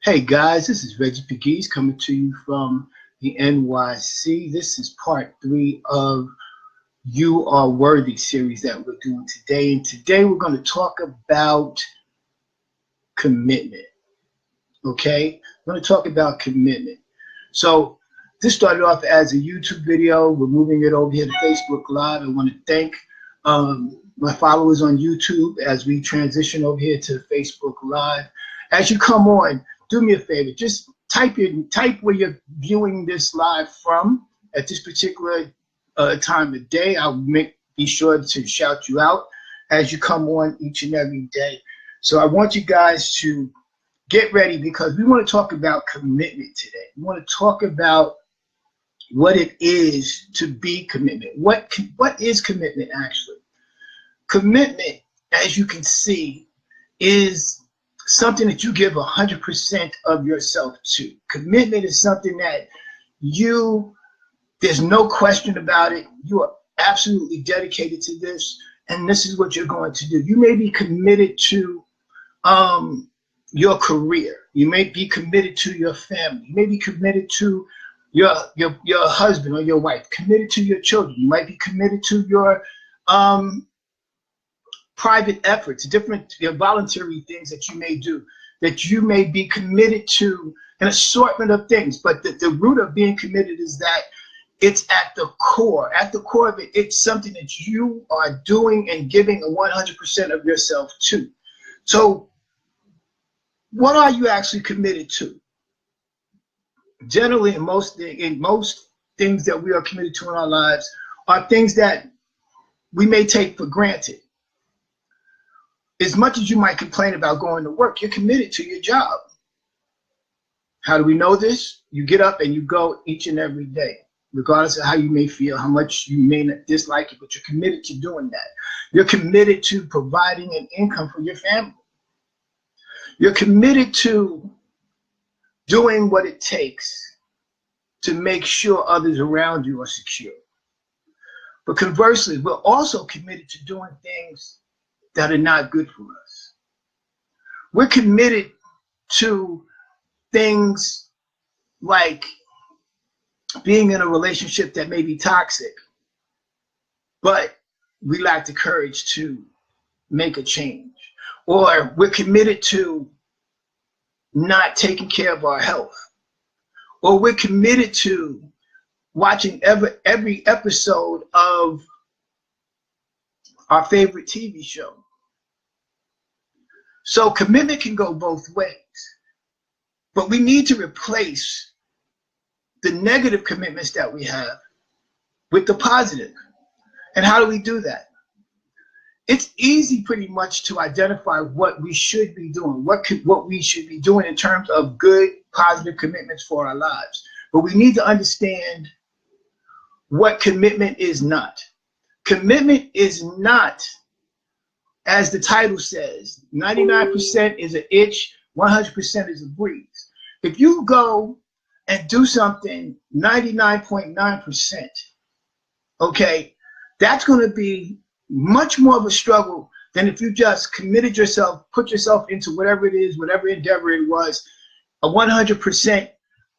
Hey guys, this is Reggie Pegues coming to you from the NYC. This is part 3 of You Are Worthy series that we're doing today. And today we're going to talk about commitment. Okay? We're going to talk about commitment. So this started off as a YouTube video. We're moving it over here to Facebook Live. I want to thank my followers on YouTube as we transition over here to Facebook Live. As you come on, do me a favor, just type where you're viewing this live from at this particular time of day. I'll be sure to shout you out as you come on each and every day. So I want you guys to get ready because we want to talk about commitment today. We want to talk about what it is to be commitment. What is commitment actually? Commitment, as you can see, is something that you give 100% of yourself to. Commitment is something that there's no question about it. You are absolutely dedicated to this, and this is what you're going to do. You may be committed to your career. You may be committed to your family. You may be committed to your husband or your wife, committed to your children. You might be committed to your private efforts, different voluntary things that you may do, that you may be committed to an assortment of things. But the root of being committed is that it's at the core. At the core of it, it's something that you are doing and giving 100% of yourself to. So what are you actually committed to? Generally, in most things that we are committed to in our lives are things that we may take for granted. As much as you might complain about going to work, you're committed to your job. How do we know this? You get up and you go each and every day, regardless of how you may feel, how much you may not dislike it, but you're committed to doing that. You're committed to providing an income for your family. You're committed to doing what it takes to make sure others around you are secure. But conversely, we're also committed to doing things that are not good for us. We're committed to things like being in a relationship that may be toxic, but we lack the courage to make a change. Or we're committed to not taking care of our health. Or we're committed to watching every episode of our favorite TV show. So commitment can go both ways, but we need to replace the negative commitments that we have with the positive. And how do we do that? It's easy pretty much to identify what we should be doing, what we should be doing in terms of good, positive commitments for our lives. But we need to understand what commitment is not. Commitment is not, as the title says, 99% is an itch, 100% is a breeze. If you go and do something 99.9%, okay, that's going to be much more of a struggle than if you just committed yourself, put yourself into whatever it is, whatever endeavor it was, a 100%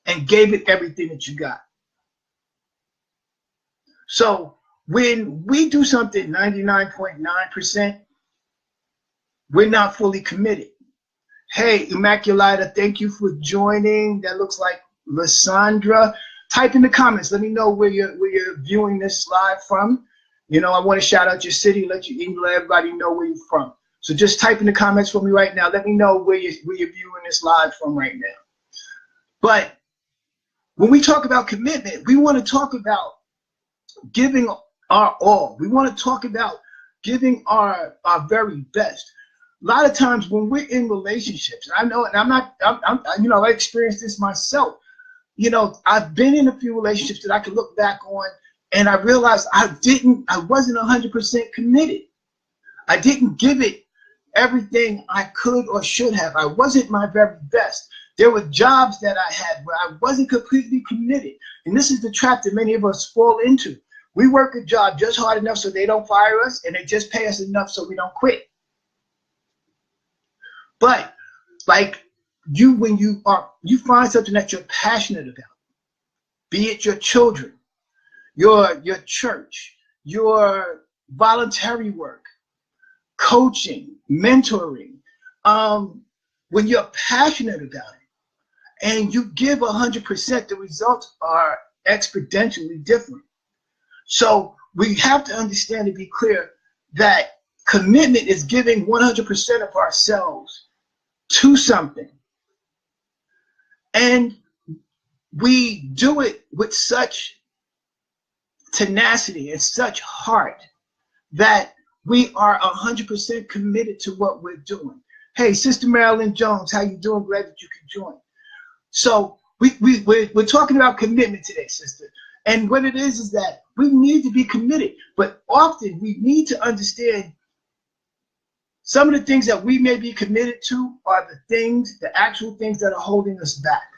and gave it everything that you got. So when we do something 99.9%, we're not fully committed. Hey, Immaculata, thank you for joining. That looks like Lysandra. Type in the comments. Let me know where you're viewing this live from. You know, I want to shout out your city, let everybody know where you're from. So just type in the comments for me right now. Let me know where you're viewing this live from right now. But when we talk about commitment, we want to talk about giving our all. We want to talk about giving our very best. A lot of times when we're in relationships, and I know, and I experienced this myself. You know, I've been in a few relationships that I can look back on, and I realized I wasn't 100% committed. I didn't give it everything I could or should have. I wasn't my very best. There were jobs that I had where I wasn't completely committed. And this is the trap that many of us fall into. We work a job just hard enough so they don't fire us, and they just pay us enough so we don't quit. But like when you find something that you're passionate about, be it your children, your church, your voluntary work, coaching, mentoring, when you're passionate about it and you give 100%, the results are exponentially different. So we have to understand and be clear that commitment is giving 100% of ourselves to something. And we do it with such tenacity and such heart that we are 100% committed to what we're doing. Hey, Sister Marilyn Jones, how you doing? Glad that you can join. So we're talking about commitment today, sister. And what it is that we need to be committed, but often we need to understand some of the things that we may be committed to are the actual things that are holding us back.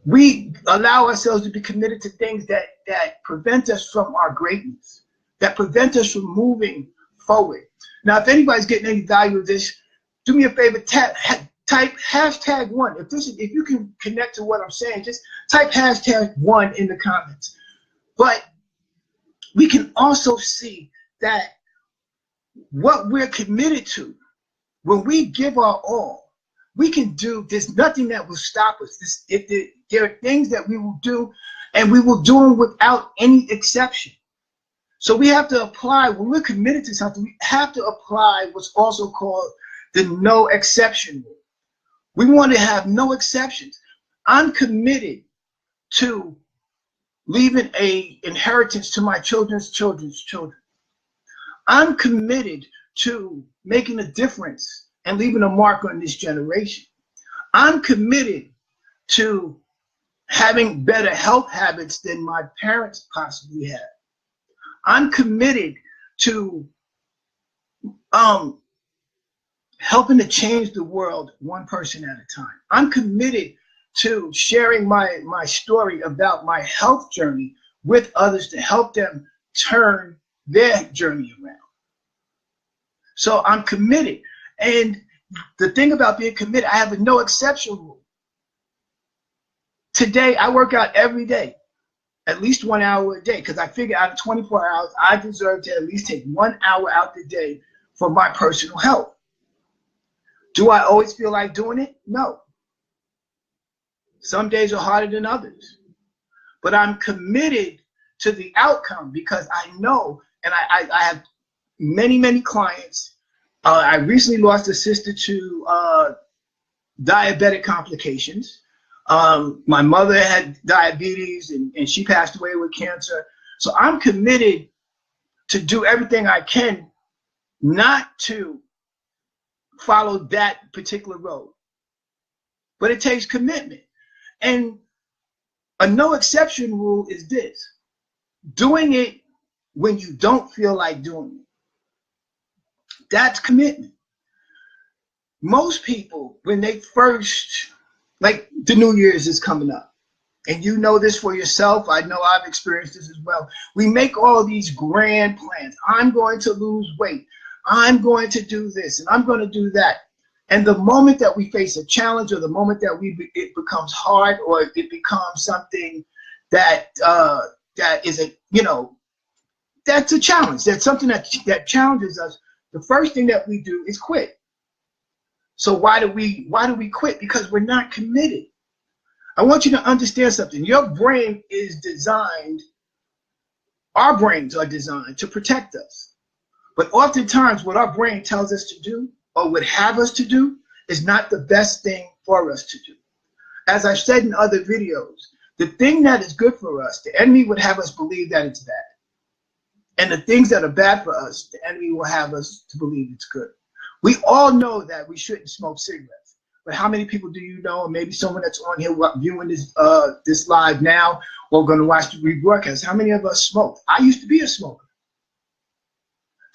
We allow ourselves to be committed to things that prevent us from our greatness, that prevent us from moving forward. Now, if anybody's getting any value of this, do me a favor, type #1. If you can connect to what I'm saying, just type #1 in the comments. But we can also see that what we're committed to, when we give our all, we can do, there's nothing that will stop us. There are things that we will do, and we will do them without any exception. So we have to apply, when we're committed to something, we have to apply what's also called the no exception rule. We want to have no exceptions. I'm committed to leaving an inheritance to my children's children's children. I'm committed to making a difference and leaving a mark on this generation. I'm committed to having better health habits than my parents possibly had. I'm committed to helping to change the world one person at a time. I'm committed to sharing my story about my health journey with others to help them turn their journey around. So I'm committed. And the thing about being committed, I have a no exception rule. Today, I work out every day, at least 1 hour a day, because I figure out of 24 hours, I deserve to at least take 1 hour out the day for my personal health. Do I always feel like doing it? No. Some days are harder than others. But I'm committed to the outcome because I know, and I have many, many clients. I recently lost a sister to diabetic complications. My mother had diabetes and she passed away with cancer. So I'm committed to do everything I can not to follow that particular road. But it takes commitment. And a no exception rule is this: doing it when you don't feel like doing it. That's commitment. Most people, when they first, like the New Year's is coming up, and you know this for yourself, I know I've experienced this as well. We make all these grand plans. I'm going to lose weight. I'm going to do this, and I'm going to do that. And the moment that we face a challenge, or the moment that it becomes hard, or it becomes something that that is that's a challenge. That's something that challenges us. The first thing that we do is quit. So why do we quit? Because we're not committed. I want you to understand something. Your brain is designed, our brains are designed to protect us. But oftentimes what our brain tells us to do, or would have us to do, is not the best thing for us to do. As I've said in other videos, the thing that is good for us, the enemy would have us believe that it's bad. And the things that are bad for us, the enemy will have us to believe it's good. We all know that we shouldn't smoke cigarettes. But how many people do you know, or maybe someone that's on here viewing this live now, or going to watch the rebroadcast, how many of us smoke? I used to be a smoker.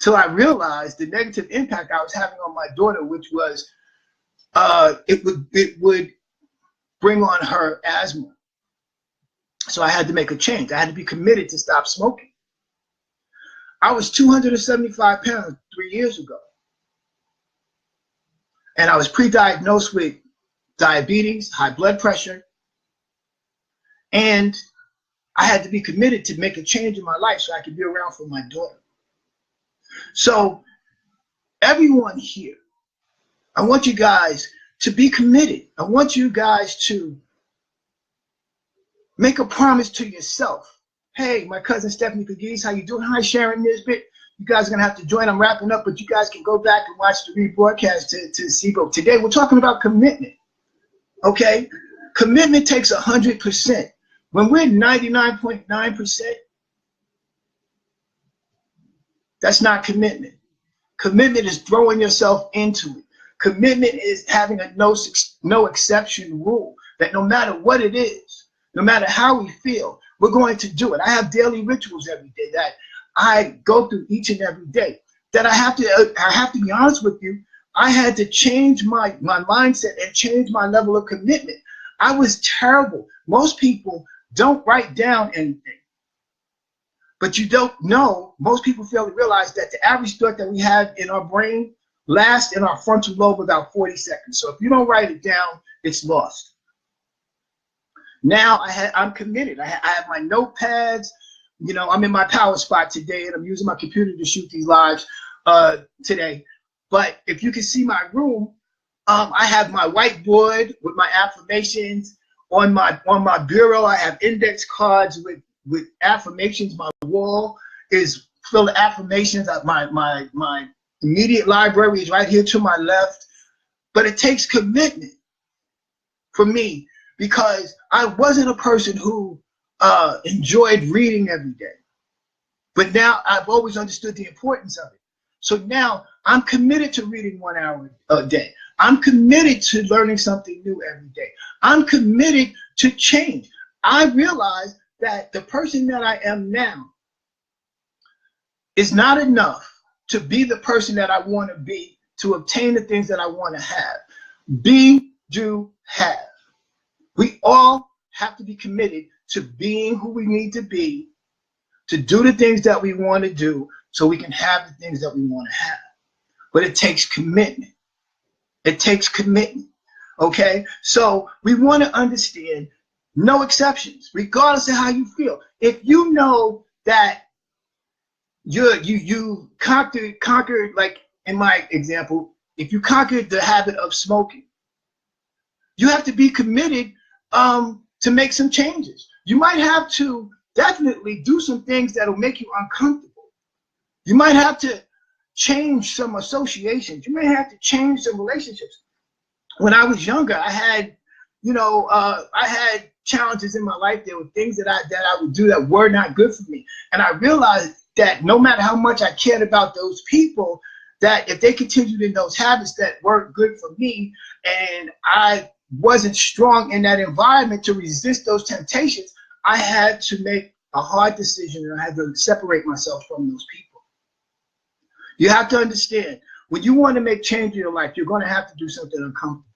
Till I realized the negative impact I was having on my daughter, which was it would bring on her asthma. So I had to make a change. I had to be committed to stop smoking. I was 275 pounds 3 years ago. And I was pre-diagnosed with diabetes, high blood pressure, and I had to be committed to make a change in my life so I could be around for my daughter. So everyone here, I want you guys to be committed. I want you guys to make a promise to yourself. Hey, my cousin Stephanie Pegues, how you doing? Hi, Sharon Nisbet. You guys are going to have to join. I'm wrapping up, but you guys can go back and watch the rebroadcast to see. But today we're talking about commitment, okay? Commitment takes 100%. When we're 99.9%, that's not commitment. Commitment is throwing yourself into it. Commitment is having a no exception rule, that no matter what it is, no matter how we feel, we're going to do it. I have daily rituals every day that I go through each and every day. That I have to be honest with you, I had to change my mindset and change my level of commitment. I was terrible. Most people don't write down anything. But you don't know, most people fail to realize that the average thought that we have in our brain lasts in our frontal lobe about 40 seconds. So if you don't write it down, it's lost. Now I'm committed. I have my notepads. You know, I'm in my power spot today, and I'm using my computer to shoot these lives today. But if you can see my room, I have my whiteboard with my affirmations. On my bureau, I have index cards with affirmations. My wall is full of affirmations. My immediate library is right here to my left. But it takes commitment for me, because I wasn't a person who enjoyed reading every day. But now I've always understood the importance of it. So now I'm committed to reading 1 hour a day. I'm committed to learning something new every day. I'm committed to change. I realize that the person that I am now is not enough to be the person that I want to be, to obtain the things that I want to have. Be, do, have. We all have to be committed to being who we need to be, to do the things that we want to do, so we can have the things that we want to have. But it takes commitment. It takes commitment, okay? So we want to understand no exceptions, regardless of how you feel. If you know that you conquered, like in my example, if you conquered the habit of smoking, you have to be committed to make some changes. You might have to definitely do some things that will make you uncomfortable. You might have to change some associations. You may have to change some relationships. When I was younger, I had, I had challenges in my life. There were things that I would do that were not good for me. And I realized that no matter how much I cared about those people, that if they continued in those habits that weren't good for me, and I wasn't strong in that environment to resist those temptations, I had to make a hard decision, and I had to separate myself from those people. You have to understand, when you want to make change in your life, you're going to have to do something uncomfortable.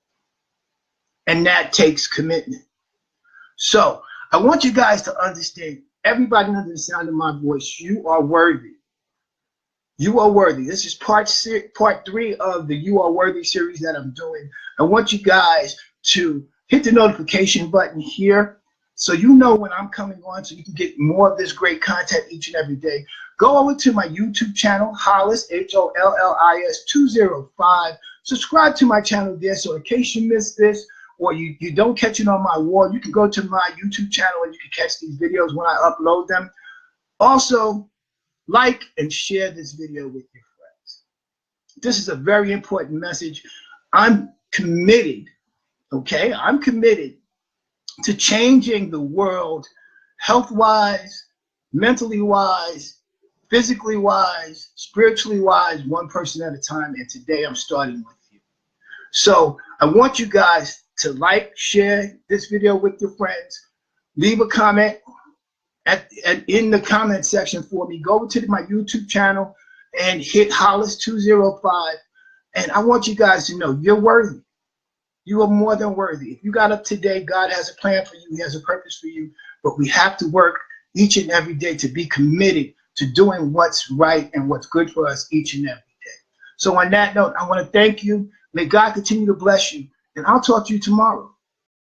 And that takes commitment. So I want you guys to understand, everybody under the sound of my voice, you are worthy. You are worthy. This is part 3 of the You Are Worthy series that I'm doing. I want you guys to hit the notification button here so you know when I'm coming on, so you can get more of this great content each and every day. Go over to my YouTube channel, Hollis, Hollis 205. Subscribe to my channel there, so in case you miss this or you don't catch it on my wall, you can go to my YouTube channel and you can catch these videos when I upload them. Also, like and share this video with your friends. This is a very important message. I'm committed, okay? I'm committed to changing the world health-wise, mentally wise, physically wise, spiritually wise, one person at a time. And today I'm starting with you. So I want you guys to like, share this video with your friends. Leave a comment in the comment section for me. Go over to my YouTube channel and hit Hollis 205. And I want you guys to know you're worthy. You are more than worthy. If you got up today, God has a plan for you. He has a purpose for you. But we have to work each and every day to be committed to doing what's right and what's good for us each and every day. So on that note, I want to thank you. May God continue to bless you. I'll talk to you tomorrow.